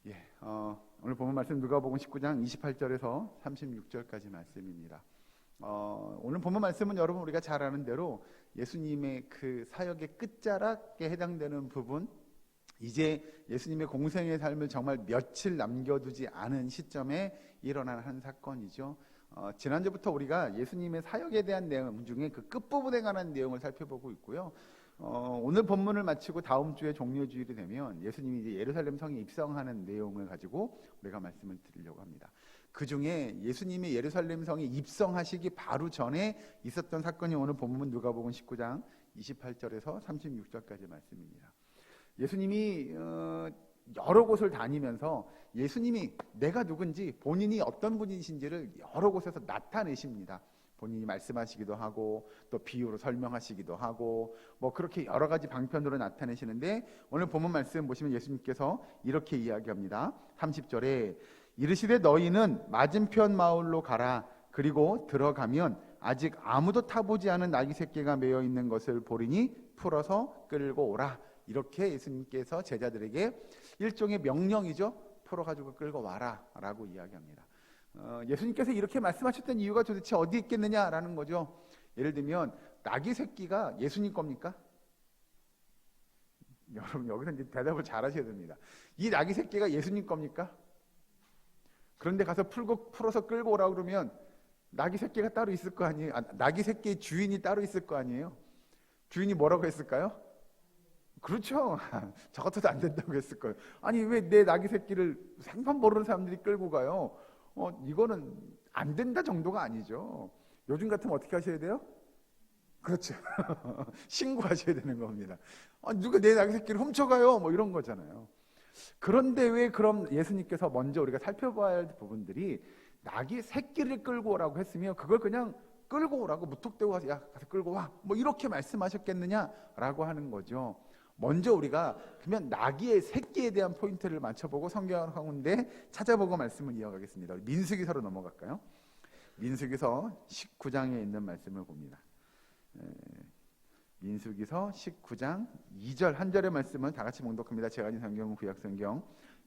예, 오늘 본문 말씀 누가복음 19장 28절에서 36절까지 말씀입니다. 오늘 본문 말씀은 여러분 우리가 잘 아는 대로 예수님의 그 사역의 끝자락에 해당되는 부분, 이제 예수님의 공생의 삶을 정말 며칠 남겨두지 않은 시점에 일어난 한 사건이죠. 지난주부터 우리가 예수님의 사역에 대한 내용 중에 그 끝부분에 관한 내용을 살펴보고 있고요. 오늘 본문을 마치고 다음 주에 종료주일이 되면 예수님이 이제 예루살렘 성에 입성하는 내용을 가지고 우리가 말씀을 드리려고 합니다. 그 중에 예수님이 예루살렘 성에 입성하시기 바로 전에 있었던 사건이 오늘 본문 누가복음 19장 28절에서 36절까지 말씀입니다. 예수님이 여러 곳을 다니면서 예수님이 내가 누군지, 본인이 어떤 분이신지를 여러 곳에서 나타내십니다. 본인이 말씀하시기도 하고 또 비유로 설명하시기도 하고 뭐 그렇게 여러 가지 방편으로 나타내시는데, 오늘 본문 말씀 보시면 예수님께서 이렇게 이야기합니다. 30절에 이르시되 너희는 맞은편 마을로 가라. 그리고 들어가면 아직 아무도 타보지 않은 나귀 새끼가 매어 있는 것을 보리니 풀어서 끌고 오라. 이렇게 예수님께서 제자들에게 일종의 명령이죠. 풀어가지고 끌고 와라 라고 이야기합니다. 예수님께서 이렇게 말씀하셨던 이유가 도대체 어디 있겠느냐라는 거죠. 예를 들면 나귀 새끼가 예수님 겁니까? 여러분 여기서 이제 대답을 잘 하셔야 됩니다. 이 나귀 새끼가 예수님 겁니까? 그런데 가서 풀어서 끌고 오라 그러면 나귀 새끼가 따로 있을 거 아니에요? 나귀 새끼의 주인이 따로 있을 거 아니에요? 주인이 뭐라고 했을까요? 그렇죠. 저 같아도 안 된다고 했을 거예요. 아니 왜 내 나귀 새끼를 생판 모르는 사람들이 끌고 가요? 이거는 안 된다 정도가 아니죠. 요즘 같으면 어떻게 하셔야 돼요? 그렇죠. 신고하셔야 되는 겁니다. 누가 내 나귀 새끼를 훔쳐가요? 뭐 이런 거잖아요. 그런데 왜 그럼 예수님께서 먼저 우리가 살펴봐야 할 부분들이 나귀 새끼를 끌고 오라고 했으면 그걸 그냥 끌고 오라고 무턱대고 가서 야 가서 끌고 와 뭐 이렇게 말씀하셨겠느냐라고 하는 거죠. 먼저 우리가 그러면 나귀의 새끼에 대한 포인트를 맞춰보고 성경 가운데 찾아보고 말씀을 이어가겠습니다. 민수기서로 넘어갈까요? 민수기서 19장에 있는 말씀을 봅니다. 민수기서 19장 2절 한 절의 말씀은 다 같이 봉독합니다. 제가 가진 성경은 구약성경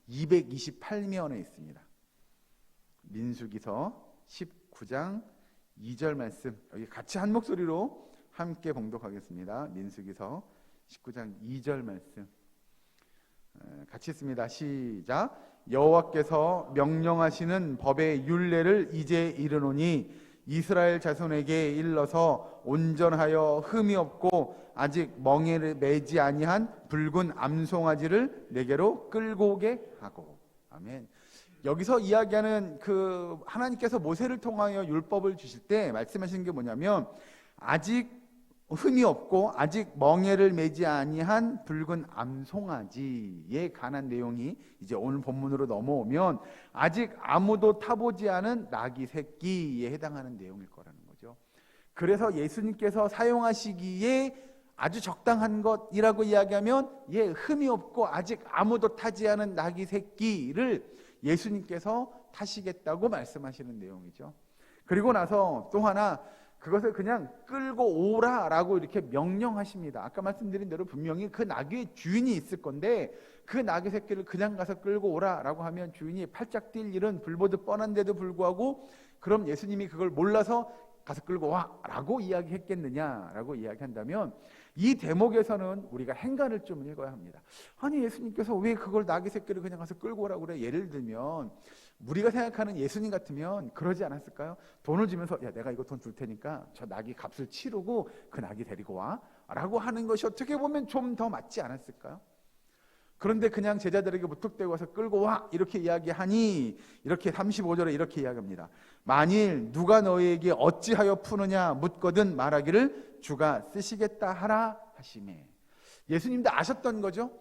228면에 있습니다. 민수기서 19장 2절 말씀 여기 같이 한 목소리로 함께 봉독하겠습니다. 민수기서 19장 2절 말씀 같이 읽습니다. 시작. 여호와께서 명령하시는 법의 율례를 이제 이르노니 이스라엘 자손에게 일러서 온전하여 흠이 없고 아직 멍에를 매지 아니한 붉은 암송아지를 내게로 끌고 오게 하고. 아멘. 여기서 이야기하는 그 하나님께서 모세를 통하여 율법을 주실 때 말씀하시는 게 뭐냐면 아직 흠이 없고 아직 멍에를 매지 아니한 붉은 암송아지에 관한 내용이 이제 오늘 본문으로 넘어오면 아직 아무도 타보지 않은 나귀 새끼에 해당하는 내용일 거라는 거죠. 그래서 예수님께서 사용하시기에 아주 적당한 것이라고 이야기하면 흠이 없고 아직 아무도 타지 않은 나귀 새끼를 예수님께서 타시겠다고 말씀하시는 내용이죠. 그리고 나서 또 하나 그것을 그냥 끌고 오라라고 이렇게 명령하십니다. 아까 말씀드린 대로 분명히 그 나귀의 주인이 있을 건데 그 나귀 새끼를 그냥 가서 끌고 오라라고 하면 주인이 팔짝 뛸 일은 불보듯 뻔한데도 불구하고 그럼 예수님이 그걸 몰라서 가서 끌고 와라고 이야기했겠느냐라고 이야기한다면 이 대목에서는 우리가 행간을 좀 읽어야 합니다. 아니 예수님께서 왜 그걸 나귀 새끼를 그냥 가서 끌고 오라고 그래? 예를 들면 우리가 생각하는 예수님 같으면 그러지 않았을까요? 돈을 주면서 야 내가 이거 돈 줄 테니까 저 나귀 값을 치르고 그 나귀 데리고 와 라고 하는 것이 어떻게 보면 좀 더 맞지 않았을까요? 그런데 그냥 제자들에게 무턱대고 와서 끌고 와 이렇게 이야기하니 이렇게 35절에 이렇게 이야기합니다. 만일 누가 너희에게 어찌하여 푸느냐 묻거든 말하기를 주가 쓰시겠다 하라 하시매. 예수님도 아셨던 거죠.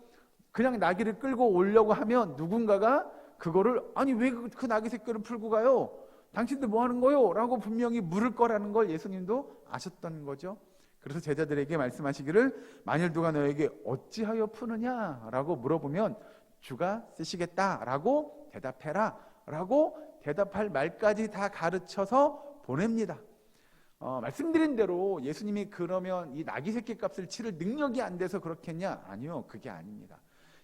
그냥 나귀를 끌고 오려고 하면 누군가가 그거를 아니 왜 그 나귀 새끼를 풀고 가요? 당신들 뭐 하는 거요? 라고 분명히 물을 거라는 걸 예수님도 아셨던 거죠. 그래서 제자들에게 말씀하시기를 만일 누가 너에게 어찌하여 푸느냐 라고 물어보면 주가 쓰시겠다라고 대답해라 라고 대답할 말까지 다 가르쳐서 보냅니다. 말씀드린 대로 예수님이 그러면 이 나귀 새끼 값을 치를 능력이 안 돼서 그렇겠냐? 아니요, 그게 아닙니다.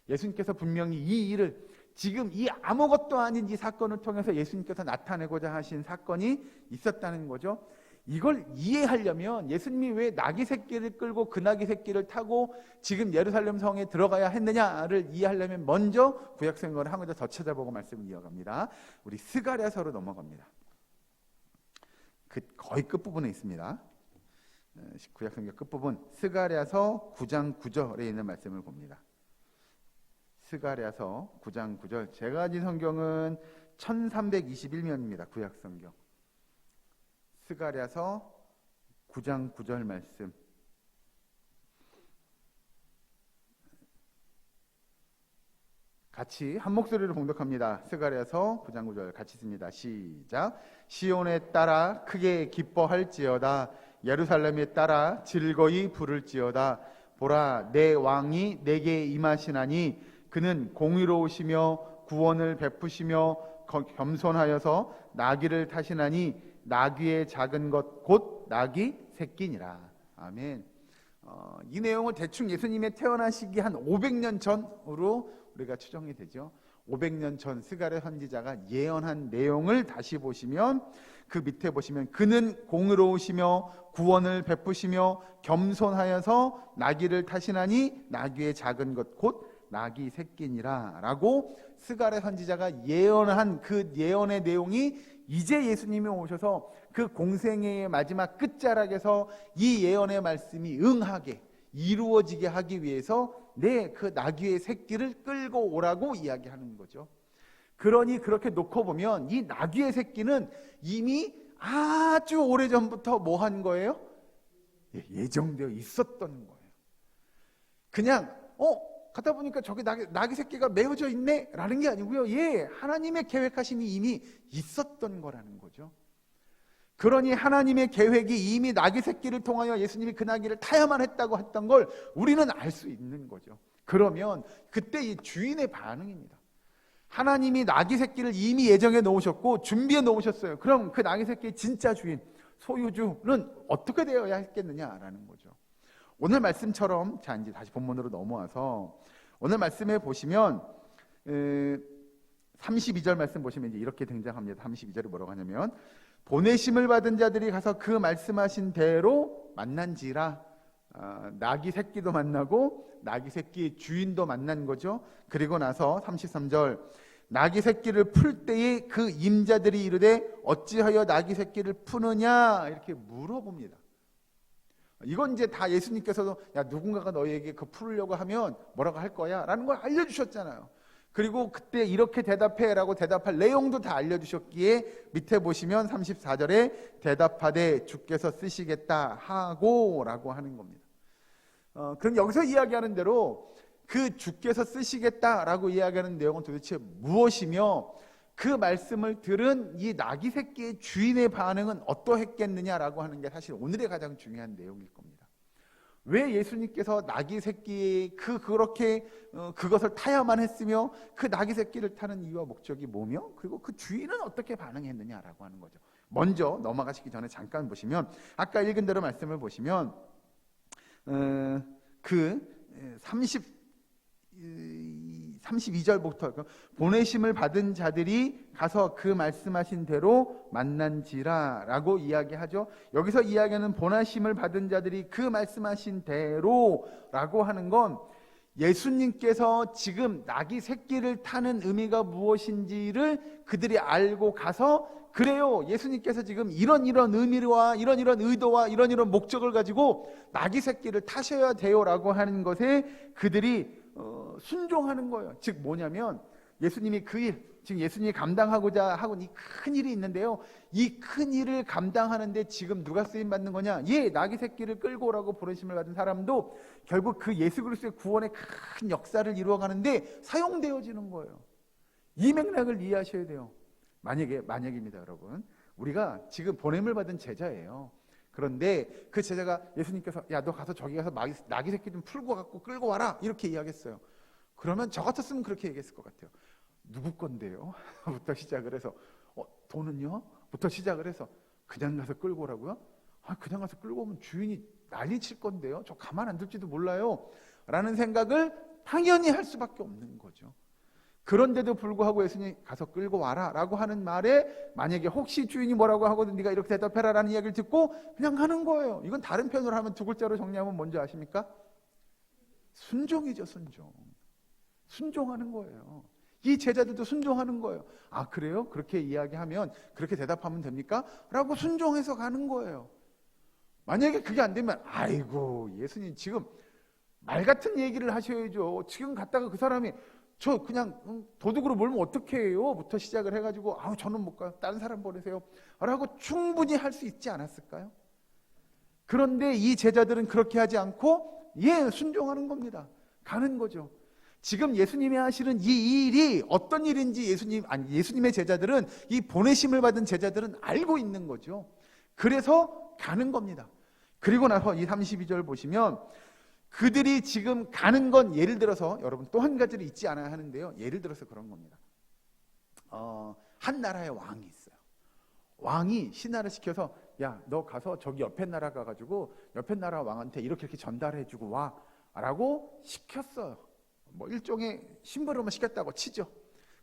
예수님께서 분명히 이 일을 지금 이 아무것도 아닌 이 사건을 통해서 예수님께서 나타내고자 하신 사건이 있었다는 거죠. 이걸 이해하려면 예수님이 왜 나귀 새끼를 끌고 그 나귀 새끼를 타고 지금 예루살렘 성에 들어가야 했느냐를 이해하려면 먼저 구약 성경을 한 군데 더 찾아보고 말씀을 이어갑니다. 우리 스가랴서로 넘어갑니다. 거의 끝부분에 있습니다. 구약 성경 끝부분 스가랴서 9장 9절에 있는 말씀을 봅니다. 스가랴서 9장 9절. 제가 가진 성경은 1321면입니다. 구약 성경. 스가랴서 9장 9절 말씀. 같이 한 목소리로 봉독합니다. 스가랴서 9장 9절 같이 씁니다. 시작. 시온에 따라 크게 기뻐할지어다. 예루살렘에 따라 즐거이 부를지어다. 보라, 내 왕이 내게 임하시나니 그는 공의로우시며 구원을 베푸시며 겸손하여서 나귀를 타시나니 나귀의 작은 것 곧 나귀 새끼니라. 아멘. 이 내용을 대충 예수님의 태어나시기 한 500년 전으로 우리가 추정이 되죠. 500년 전 스가랴 선지자가 예언한 내용을 다시 보시면 그 밑에 보시면 그는 공의로우시며 구원을 베푸시며 겸손하여서 나귀를 타시나니 나귀의 작은 것 곧 나귀 새끼니라 라고 스가랴 선지자가 예언한 그 예언의 내용이 이제 예수님이 오셔서 그 공생애의 마지막 끝자락에서 이 예언의 말씀이 응하게 이루어지게 하기 위해서 그 나귀의 새끼를 끌고 오라고 이야기하는 거죠. 그러니 그렇게 놓고 보면 이 나귀의 새끼는 이미 아주 오래전부터 뭐 한 거예요? 예정되어 있었던 거예요. 그냥 가다 보니까 저기 나귀 새끼가 메어져 있네 라는 게 아니고요. 하나님의 계획하심이 이미 있었던 거라는 거죠. 그러니 하나님의 계획이 이미 나귀 새끼를 통하여 예수님이 그 나귀를 타야만 했다고 했던 걸 우리는 알 수 있는 거죠. 그러면 그때 이 주인의 반응입니다. 하나님이 나귀 새끼를 이미 예정해 놓으셨고 준비해 놓으셨어요. 그럼 그 나귀 새끼의 진짜 주인, 소유주는 어떻게 되어야 했겠느냐라는 거죠. 오늘 말씀처럼, 자 이제 다시 본문으로 넘어와서 오늘 말씀에 보시면 32절 말씀 보시면 이제 이렇게 등장합니다. 32절이 뭐라고 하냐면 보내심을 받은 자들이 가서 그 말씀하신 대로 만난지라. 나귀 새끼도 만나고 나귀 새끼의 주인도 만난 거죠. 그리고 나서 33절 나귀 새끼를 풀 때에 그 임자들이 이르되 어찌하여 나귀 새끼를 푸느냐 이렇게 물어봅니다. 이건 이제 다 예수님께서도 야 누군가가 너희에게 그 풀으려고 하면 뭐라고 할 거야 라는 걸 알려주셨잖아요. 그리고 그때 이렇게 대답해 라고 대답할 내용도 다 알려주셨기에 밑에 보시면 34절에 대답하되 주께서 쓰시겠다 하고 라고 하는 겁니다. 그럼 여기서 이야기하는 대로 그 주께서 쓰시겠다라고 이야기하는 내용은 도대체 무엇이며 그 말씀을 들은 이 나귀 새끼의 주인의 반응은 어떠했겠느냐라고 하는 게 사실 오늘의 가장 중요한 내용일 겁니다. 왜 예수님께서 나귀 새끼의 그렇게 그것을 타야만 했으며 그 나귀 새끼를 타는 이유와 목적이 뭐며 그리고 그 주인은 어떻게 반응했느냐라고 하는 거죠. 먼저 넘어가시기 전에 잠깐 보시면 아까 읽은 대로 말씀을 보시면 그 32절부터 보내심을 받은 자들이 가서 그 말씀하신 대로 만난지라 라고 이야기하죠. 여기서 이야기하는 보내심을 받은 자들이 그 말씀하신 대로 라고 하는 건 예수님께서 지금 나귀 새끼를 타는 의미가 무엇인지를 그들이 알고 가서 그래요. 예수님께서 지금 이런 의미와 이런 의도와 이런 목적을 가지고 나귀 새끼를 타셔야 돼요라고 하는 것에 그들이 순종하는 거예요. 즉 뭐냐면 예수님이 지금 예수님이 감당하고자 하고 이 큰 일이 있는데요. 이 큰 일을 감당하는데 지금 누가 쓰임 받는 거냐? 나귀 새끼를 끌고 오라고 보내심을 받은 사람도 결국 그 예수 그리스도의 구원의 큰 역사를 이루어가는데 사용되어지는 거예요. 이 맥락을 이해하셔야 돼요. 만약입니다, 여러분. 우리가 지금 보냄을 받은 제자예요. 그런데 그 제자가 예수님께서 야, 너 가서 저기 가서 나귀 새끼 좀 풀고 갖고 끌고 와라 이렇게 이야기했어요. 그러면 저 같았으면 그렇게 얘기했을 것 같아요. 누구 건데요? 부터 시작을 해서 돈은요? 부터 시작을 해서 그냥 가서 끌고 오라고요? 그냥 가서 끌고 오면 주인이 난리 칠 건데요. 저 가만 안 둘지도 몰라요. 라는 생각을 당연히 할 수밖에 없는 거죠. 그런데도 불구하고 예수님이 가서 끌고 와라 라고 하는 말에 만약에 혹시 주인이 뭐라고 하거든 네가 이렇게 대답해라 라는 이야기를 듣고 그냥 가는 거예요. 이건 다른 편으로 하면 두 글자로 정리하면 뭔지 아십니까? 순종이죠. 순종하는 거예요. 이 제자들도 순종하는 거예요. 아 그래요? 그렇게 이야기하면 그렇게 대답하면 됩니까? 라고 순종해서 가는 거예요. 만약에 그게 안 되면 아이고 예수님 지금 말 같은 얘기를 하셔야죠. 지금 갔다가 그 사람이 저 그냥 도둑으로 몰면 어떻게 해요? 부터 시작을 해가지고 저는 못 가요. 다른 사람 보내세요. 라고 충분히 할 수 있지 않았을까요? 그런데 이 제자들은 그렇게 하지 않고 순종하는 겁니다. 가는 거죠. 지금 예수님이 하시는 이 일이 어떤 일인지 예수님의 제자들은 이 보내심을 받은 제자들은 알고 있는 거죠. 그래서 가는 겁니다. 그리고 나서 이 32절 보시면 그들이 지금 가는 건 예를 들어서 여러분 또 한 가지를 잊지 않아야 하는데요. 예를 들어서 그런 겁니다. 한 나라의 왕이 있어요. 왕이 신하를 시켜서 야, 너 가서 저기 옆에 나라 가가지고 옆에 나라 왕한테 이렇게 전달해주고 와 라고 시켰어요. 뭐 일종의 심부름을 시켰다고 치죠.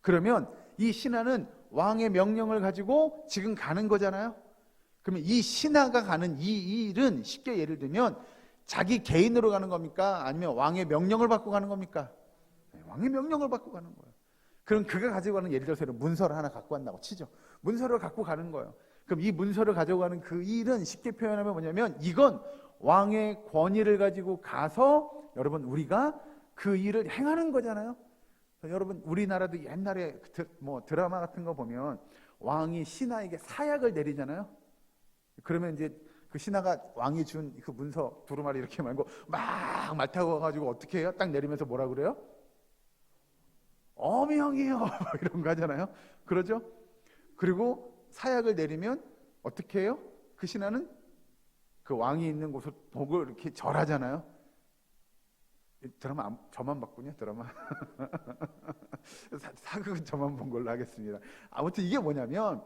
그러면 이 신하는 왕의 명령을 가지고 지금 가는 거잖아요. 그러면 이 신하가 가는 이 일은 쉽게 예를 들면 자기 개인으로 가는 겁니까? 아니면 왕의 명령을 받고 가는 겁니까? 왕의 명령을 받고 가는 거예요. 그럼 그가 가지고 가는 예를 들어서 문서를 하나 갖고 간다고 치죠. 문서를 갖고 가는 거예요. 그럼 이 문서를 가져가는 그 일은 쉽게 표현하면 뭐냐면 이건 왕의 권위를 가지고 가서 여러분 우리가 그 일을 행하는 거잖아요. 여러분 우리나라도 옛날에 뭐 드라마 같은 거 보면 왕이 신하에게 사약을 내리잖아요. 그러면 이제 그 신하가 왕이 준 그 문서 두루마리 이렇게 말고 막 말 타고 가가지고 어떻게 해요? 딱 내리면서 뭐라 그래요? 어명이요 이런 거 하잖아요. 그러죠? 그리고 사약을 내리면 어떻게 해요? 그 신하는 그 왕이 있는 곳을 보고 이렇게 절하잖아요. 드라마 저만 봤군요. 드라마 사극은 저만 본 걸로 하겠습니다. 아무튼 이게 뭐냐면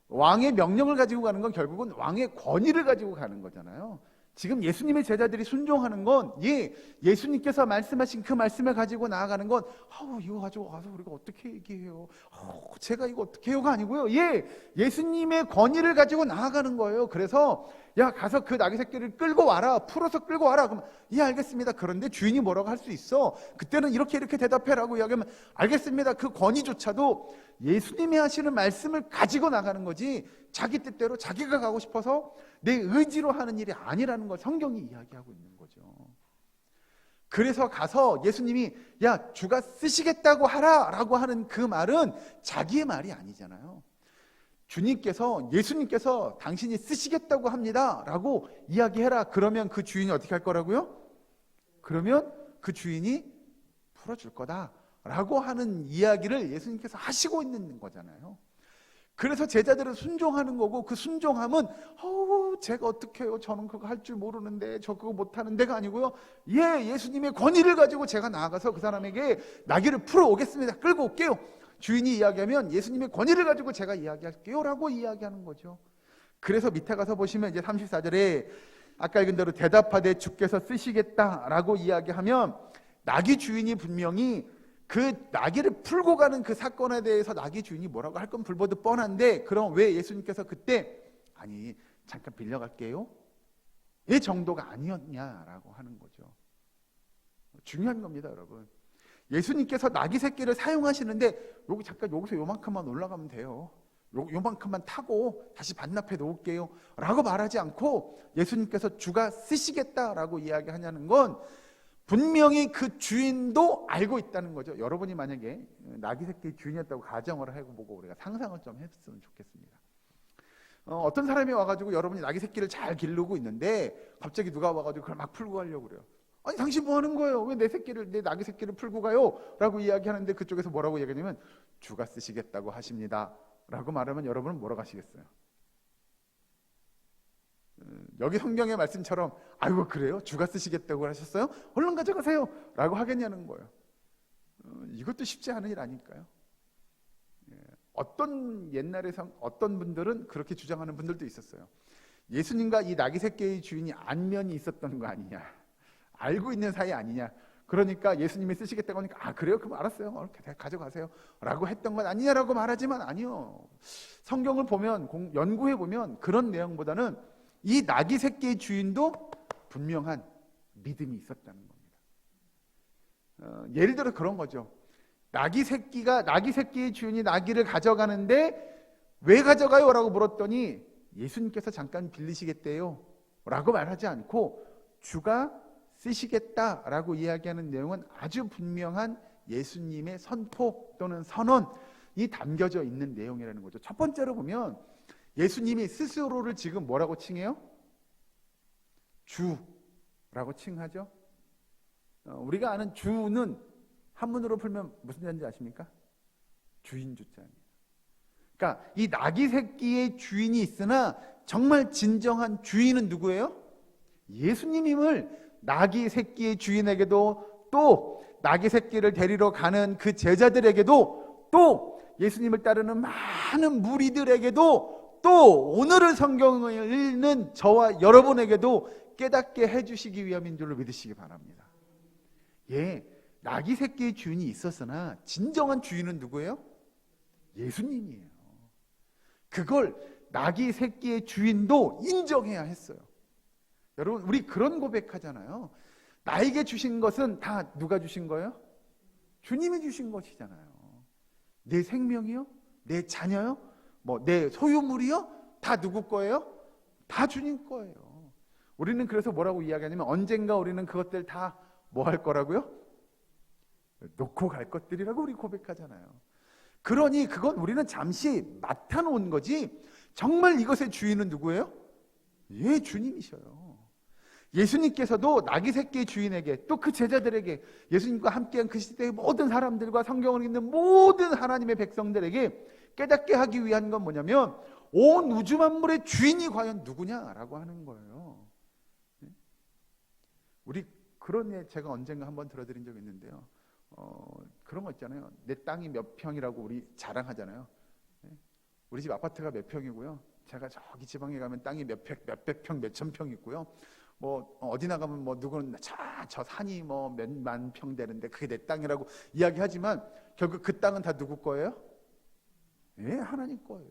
왕의 명령을 가지고 가는 건 결국은 왕의 권위를 가지고 가는 거잖아요. 지금 예수님의 제자들이 순종하는 건 예수님께서 말씀하신 그 말씀을 가지고 나아가는 건 이거 가지고 와서 우리가 어떻게 얘기해요? 제가 이거 어떻게 해요가 아니고요. 예수님의 권위를 가지고 나아가는 거예요. 그래서 야 가서 그 나귀 새끼를 끌고 와라. 풀어서 끌고 와라. 그럼 알겠습니다. 그런데 주인이 뭐라고 할 수 있어? 그때는 이렇게 대답해라고 이야기하면 알겠습니다. 그 권위조차도 예수님이 하시는 말씀을 가지고 나가는 거지 자기 뜻대로 자기가 가고 싶어서 내 의지로 하는 일이 아니라는 걸 성경이 이야기하고 있는 거죠. 그래서 가서 예수님이 야 주가 쓰시겠다고 하라 라고 하는 그 말은 자기의 말이 아니잖아요. 예수님께서 당신이 쓰시겠다고 합니다 라고 이야기해라. 그러면 그 주인이 어떻게 할 거라고요? 그러면 그 주인이 풀어줄 거다 라고 하는 이야기를 예수님께서 하시고 있는 거잖아요. 그래서 제자들은 순종하는 거고 그 순종함은 제가 어떻게 해요? 저는 그거 할 줄 모르는데 저 그거 못하는데가 아니고요. 예수님의 권위를 가지고 제가 나아가서 그 사람에게 나귀를 풀어 오겠습니다. 끌고 올게요. 주인이 이야기하면 예수님의 권위를 가지고 제가 이야기할게요 라고 이야기하는 거죠. 그래서 밑에 가서 보시면 이제 34절에 아까 읽은 대로 대답하되 주께서 쓰시겠다라고 이야기하면 나귀 주인이 분명히 그 나귀를 풀고 가는 그 사건에 대해서 나귀 주인이 뭐라고 할 건 불보듯 뻔한데 그럼 왜 예수님께서 그때 아니 잠깐 빌려갈게요? 이 정도가 아니었냐라고 하는 거죠. 중요한 겁니다, 여러분. 예수님께서 나귀 새끼를 사용하시는데 여기서 요만큼만 올라가면 돼요. 요만큼만 타고 다시 반납해 놓을게요 라고 말하지 않고 예수님께서 주가 쓰시겠다라고 이야기하냐는 건 분명히 그 주인도 알고 있다는 거죠. 여러분이 만약에 나귀 새끼 주인이었다고 가정을 해보고 우리가 상상을 좀 했으면 좋겠습니다. 어떤 사람이 와가지고 여러분이 나귀 새끼를 잘 기르고 있는데 갑자기 누가 와가지고 그걸 막 풀고 가려고 그래요. 아니 당신 뭐 하는 거예요? 왜 내 나귀 새끼를 풀고 가요? 라고 이야기하는데 그쪽에서 뭐라고 이야기하냐면 주가 쓰시겠다고 하십니다 라고 말하면 여러분은 뭐라고 하시겠어요? 여기 성경의 말씀처럼 아이고 그래요? 주가 쓰시겠다고 하셨어요? 얼른 가져가세요 라고 하겠냐는 거예요. 이것도 쉽지 않은 일 아닐까요? 어떤 분들은 그렇게 주장하는 분들도 있었어요. 예수님과 이 나귀 새끼의 주인이 안면이 있었던 거 아니냐, 알고 있는 사이 아니냐. 그러니까 예수님이 쓰시겠다고 하니까 아 그래요? 그럼 알았어요. 가져가세요 라고 했던 건 아니냐라고 말하지만 아니요. 성경을 보면 연구해 보면 그런 내용보다는 이 나귀 새끼의 주인도 분명한 믿음이 있었다는 겁니다. 예를 들어 그런 거죠. 나귀 새끼의 주인이 나귀를 가져가는데 왜 가져가요? 라고 물었더니 예수님께서 잠깐 빌리시겠대요 라고 말하지 않고 주가 쓰시겠다라고 이야기하는 내용은 아주 분명한 예수님의 선포 또는 선언이 담겨져 있는 내용이라는 거죠. 첫 번째로 보면 예수님이 스스로를 지금 뭐라고 칭해요? 주라고 칭하죠. 우리가 아는 주는 한문으로 풀면 무슨 자인지 아십니까? 주인 주자입니다. 그러니까 이 나귀 새끼의 주인이 있으나 정말 진정한 주인은 누구예요? 예수님임을 나귀 새끼의 주인에게도 또 나귀 새끼를 데리러 가는 그 제자들에게도 또 예수님을 따르는 많은 무리들에게도 또 오늘의 성경을 읽는 저와 여러분에게도 깨닫게 해주시기 위함인 줄로 믿으시기 바랍니다. 예, 나귀 새끼의 주인이 있었으나 진정한 주인은 누구예요? 예수님이에요. 그걸 나귀 새끼의 주인도 인정해야 했어요. 여러분 우리 그런 고백하잖아요. 나에게 주신 것은 다 누가 주신 거예요? 주님이 주신 것이잖아요. 내 생명이요? 내 자녀요? 내 소유물이요? 다 누구 거예요? 다 주님 거예요. 우리는 그래서 뭐라고 이야기하냐면 언젠가 우리는 그것들 다 뭐 할 거라고요? 놓고 갈 것들이라고 우리 고백하잖아요. 그러니 그건 우리는 잠시 맡아놓은 거지 정말 이것의 주인은 누구예요? 예, 주님이셔요. 예수님께서도 나귀 새끼의 주인에게 또 그 제자들에게 예수님과 함께한 그 시대의 모든 사람들과 성경을 읽는 모든 하나님의 백성들에게 깨닫게 하기 위한 건 뭐냐면 온 우주 만물의 주인이 과연 누구냐라고 하는 거예요. 우리 그런 예 제가 언젠가 한번 들어드린 적이 있는데요. 그런 거 있잖아요. 내 땅이 몇 평이라고 우리 자랑하잖아요. 우리 집 아파트가 몇 평이고요. 제가 저기 지방에 가면 땅이 몇백 평, 몇천 평 있고요. 어디 나가면 누구는 저 산이 몇만 평 되는데 그게 내 땅이라고 이야기하지만 결국 그 땅은 다 누구 거예요? 예, 하나님 거예요.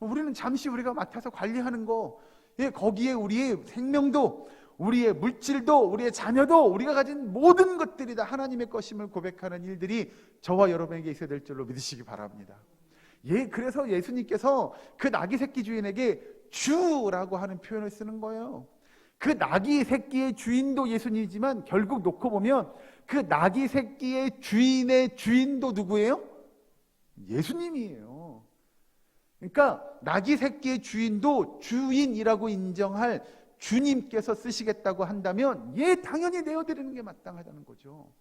우리는 잠시 우리가 맡아서 관리하는 거, 예, 거기에 우리의 생명도, 우리의 물질도, 우리의 자녀도, 우리가 가진 모든 것들이 다 하나님의 것임을 고백하는 일들이 저와 여러분에게 있어야 될 줄로 믿으시기 바랍니다. 예, 그래서 예수님께서 그 나귀 새끼 주인에게 주라고 하는 표현을 쓰는 거예요. 그 나귀 새끼의 주인도 예수님이지만 결국 놓고 보면 그 나귀 새끼의 주인의 주인도 누구예요? 예수님이에요. 그러니까 나귀 새끼의 주인도 주인이라고 인정할 주님께서 쓰시겠다고 한다면 예, 당연히 내어드리는 게 마땅하다는 거죠.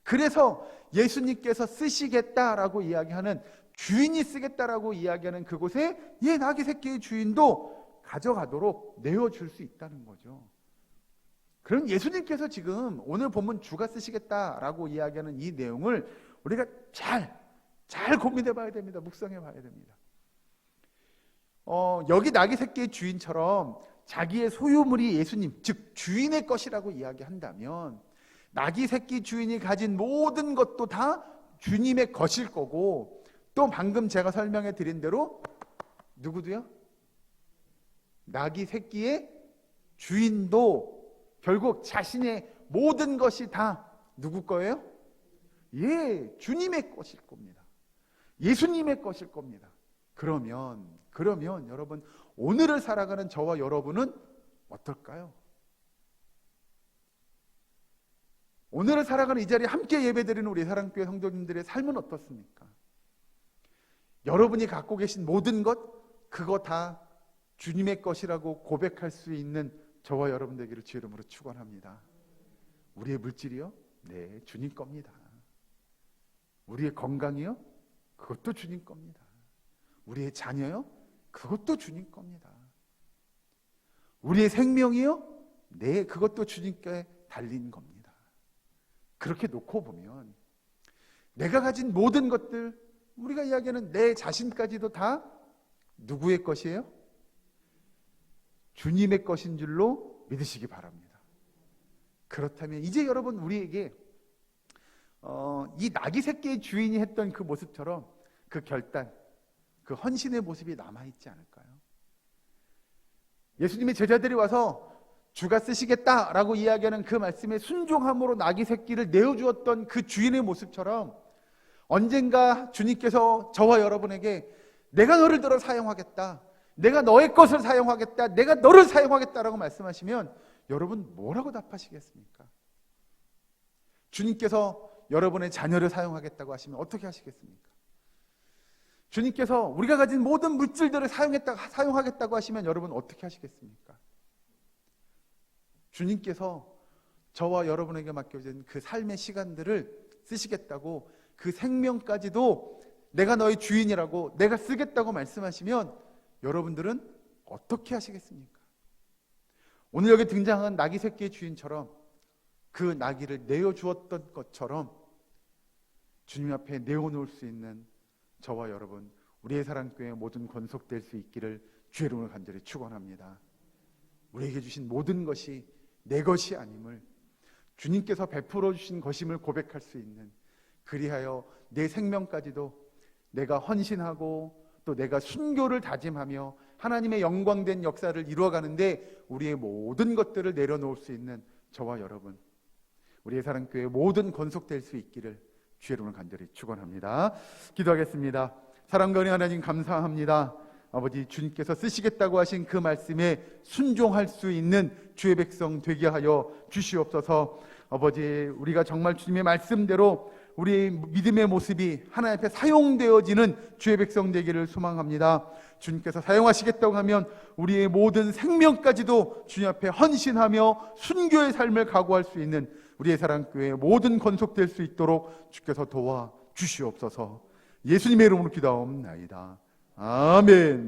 그래서 예수님께서 쓰시겠다라고 이야기하는 주인이 쓰겠다라고 이야기하는 그곳에 예, 나귀 새끼의 주인도 가져가도록 내어줄 수 있다는 거죠. 그럼 예수님께서 지금 오늘 본문 주가 쓰시겠다라고 이야기하는 이 내용을 우리가 잘 고민해 봐야 됩니다. 묵상해 봐야 됩니다. 여기 나귀 새끼의 주인처럼 자기의 소유물이 예수님, 즉 주인의 것이라고 이야기한다면 나귀 새끼 주인이 가진 모든 것도 다 주님의 것일 거고 또 방금 제가 설명해 드린 대로 누구도요? 나귀 새끼의 주인도 결국 자신의 모든 것이 다 누구 거예요? 예, 주님의 것일 겁니다. 예수님의 것일 겁니다. 그러면 여러분 오늘을 살아가는 저와 여러분은 어떨까요? 오늘을 살아가는 이 자리에 함께 예배드리는 우리 사랑교회 성도님들의 삶은 어떻습니까? 여러분이 갖고 계신 모든 것 그거 다 주님의 것이라고 고백할 수 있는 저와 여러분 되기를 주의 이름으로 축원합니다. 우리의 물질이요? 네, 주님 겁니다. 우리의 건강이요? 그것도 주님 겁니다. 우리의 자녀요? 그것도 주님 겁니다. 우리의 생명이요? 네, 그것도 주님께 달린 겁니다. 그렇게 놓고 보면 내가 가진 모든 것들, 우리가 이야기하는 내 자신까지도 다 누구의 것이에요? 주님의 것인 줄로 믿으시기 바랍니다. 그렇다면 이제 여러분 우리에게 이 나귀 새끼의 주인이 했던 그 모습처럼 그 결단, 그 헌신의 모습이 남아있지 않을까요? 예수님의 제자들이 와서 주가 쓰시겠다라고 이야기하는 그 말씀에 순종함으로 나귀 새끼를 내어주었던 그 주인의 모습처럼 언젠가 주님께서 저와 여러분에게 내가 너를 들어 사용하겠다, 내가 너의 것을 사용하겠다, 내가 너를 사용하겠다라고 말씀하시면 여러분 뭐라고 답하시겠습니까? 주님께서 여러분의 자녀를 사용하겠다고 하시면 어떻게 하시겠습니까? 주님께서 우리가 가진 모든 물질들을 사용하겠다고 하시면 여러분 어떻게 하시겠습니까? 주님께서 저와 여러분에게 맡겨진 그 삶의 시간들을 쓰시겠다고, 그 생명까지도 내가 너의 주인이라고, 내가 쓰겠다고 말씀하시면 여러분들은 어떻게 하시겠습니까? 오늘 여기 등장한 나귀 새끼의 주인처럼 그 나귀를 내어주었던 것처럼 주님 앞에 내어놓을 수 있는 저와 여러분, 우리의 사랑교회 모든 권속될 수 있기를 주의 이름으로 간절히 축원합니다. 우리에게 주신 모든 것이 내 것이 아님을, 주님께서 베풀어 주신 것임을 고백할 수 있는, 그리하여 내 생명까지도 내가 헌신하고 또 내가 순교를 다짐하며 하나님의 영광된 역사를 이루어가는데 우리의 모든 것들을 내려놓을 수 있는 저와 여러분, 우리의 사랑교회 모든 권속될 수 있기를 주의 이름으로 간절히 축원합니다. 기도하겠습니다. 사랑과 은혜 하나님 감사합니다. 아버지, 주님께서 쓰시겠다고 하신 그 말씀에 순종할 수 있는 주의 백성 되게 하여 주시옵소서. 아버지, 우리가 정말 주님의 말씀대로 우리의 믿음의 모습이 하나님 앞에 사용되어지는 주의 백성 되기를 소망합니다. 주님께서 사용하시겠다고 하면 우리의 모든 생명까지도 주님 앞에 헌신하며 순교의 삶을 각오할 수 있는 우리의 사랑교회 모든 건속될 수 있도록 주께서 도와 주시옵소서. 예수님의 이름으로 기도하옵나이다. 아멘.